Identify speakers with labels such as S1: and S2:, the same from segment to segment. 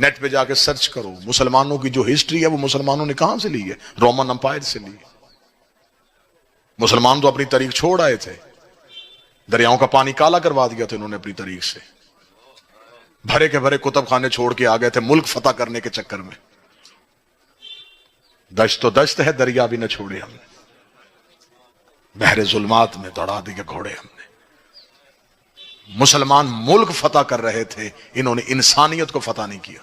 S1: Net پہ جا کے سرچ کرو، مسلمانوں کی جو ہسٹری ہے وہ مسلمانوں نے کہاں سے لی ہے؟ رومن امپائر سے لی ہے۔ مسلمان تو اپنی تاریخ چھوڑ آئے تھے، دریاؤں کا پانی کالا کروا دیا تھا انہوں نے اپنی تاریخ سے، بھرے کے بھرے کتب خانے چھوڑ کے آ گئے تھے ملک فتح کرنے کے چکر میں۔ دشت تو دشت ہے، دریا بھی نہ چھوڑے ہم نے، بحر ظلمات میں دوڑا دیے گھوڑے ہم نے۔ مسلمان ملک فتح کر رہے تھے، انہوں نے انسانیت کو فتح نہیں کیا۔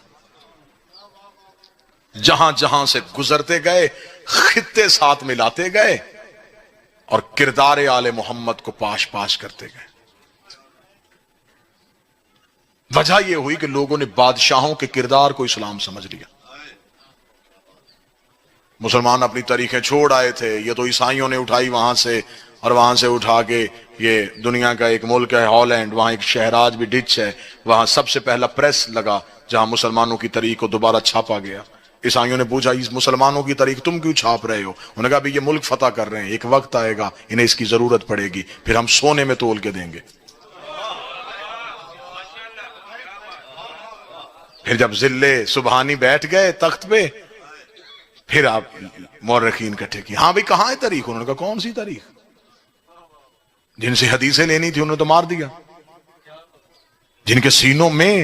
S1: جہاں جہاں سے گزرتے گئے خطے ساتھ ملاتے گئے اور کردار آل محمد کو پاش پاش کرتے گئے۔ وجہ یہ ہوئی کہ لوگوں نے بادشاہوں کے کردار کو اسلام سمجھ لیا۔ مسلمان اپنی تاریخیں چھوڑ آئے تھے، یہ تو عیسائیوں نے اٹھائی وہاں سے، اور وہاں سے اٹھا کے یہ دنیا کا ایک ملک ہے ہالینڈ، وہاں ایک شہر آج بھی ڈچ ہے، وہاں سب سے پہلا پریس لگا جہاں مسلمانوں کی تاریخ کو دوبارہ چھاپا گیا۔ عیسائیوں نے پوچھا اس مسلمانوں کی تاریخ تم کیوں چھاپ رہے ہو؟ انہوں نے کہا بھی یہ ملک فتح کر رہے ہیں، ایک وقت آئے گا انہیں اس کی ضرورت پڑے گی، پھر ہم سونے میں تول کے دیں گے۔ پھر جب ذلے سبحانی بیٹھ گئے تخت پہ، پھر آپ مورخین کٹھے کی، ہاں بھئی کہاں ہے تاریخ؟ انہوں نے کہا کون سی تاریخ؟ جن سے حدیثیں لینی تھی انہوں نے تو مار دیا، جن کے سینوں میں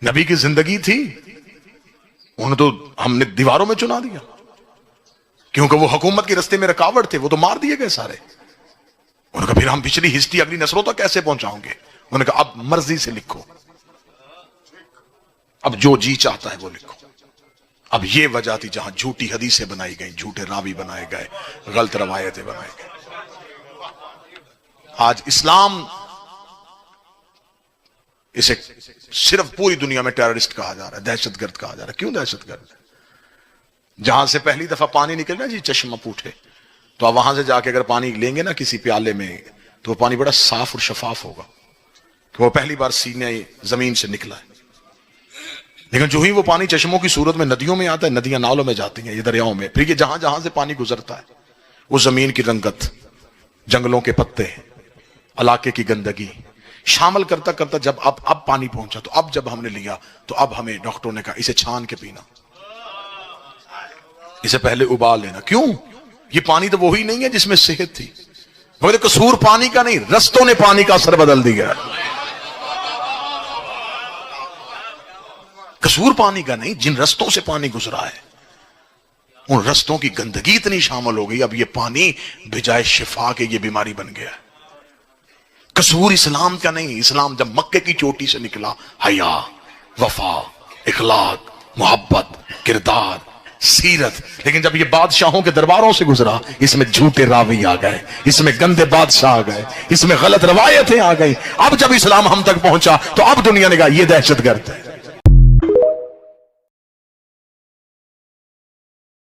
S1: نبی کی زندگی تھی انہیں تو ہم نے دیواروں میں چنا دیا، کیونکہ وہ حکومت کے رستے میں رکاوٹ تھے، وہ تو مار دیے گئے سارے۔ انہوں نے کہا پھر ہم پچھلی ہسٹری اگلی نسلوں تک کیسے پہنچاؤں گے؟ انہوں نے کہا اب مرضی سے لکھو، اب جو جی چاہتا ہے وہ لکھو۔ اب یہ وجہ تھی جہاں جھوٹی حدیثیں بنائی گئیں، جھوٹے راوی بنائے گئے، غلط روایتیں بنائی گئیں۔ آج اسلام اسے صرف پوری دنیا میں ٹیررسٹ کہا جا رہا ہے، دہشت گرد کہا جا رہا ہے۔ کیوں دہشت گرد؟ جہاں سے پہلی دفعہ پانی نکلنا جی چشمہ پوٹھے، تو آپ وہاں سے جا کے اگر پانی لیں گے نا کسی پیالے میں تو وہ پانی بڑا صاف اور شفاف ہوگا کہ وہ پہلی بار سینے زمین سے نکلا ہے۔ لیکن جو ہی وہ پانی چشموں کی صورت میں ندیوں میں آتا ہے، ندیاں نالوں میں جاتی ہیں، یہ دریاؤں میں، پھر یہ جہاں جہاں سے پانی گزرتا ہے وہ زمین کی رنگت، جنگلوں کے پتے، علاقے کی گندگی شامل کرتا کرتا جب اب پانی پہنچا، تو اب جب ہم نے لیا تو اب ہمیں ڈاکٹروں نے کہا اسے چھان کے پینا، اسے پہلے ابال لینا۔ کیوں؟ یہ پانی تو وہی نہیں ہے جس میں صحت تھی، مگر قصور پانی کا نہیں، رستوں نے پانی کا اثر بدل دیا۔ قصور پانی کا نہیں، جن رستوں سے پانی گزرا ہے ان رستوں کی گندگی اتنی شامل ہو گئی، اب یہ پانی بجائے شفا کے یہ بیماری بن گیا۔ قصور اسلام کا نہیں، اسلام جب مکے کی چوٹی سے نکلا، حیا، وفا، اخلاق، محبت، کردار، سیرت، لیکن جب یہ بادشاہوں کے درباروں سے گزرا اس میں جھوٹے راوی آ گئے، اس میں گندے بادشاہ آ گئے، اس میں غلط روایتیں آ گئی۔ اب جب اسلام ہم تک پہنچا تو اب دنیا نے کہا یہ دہشت گرد ہے۔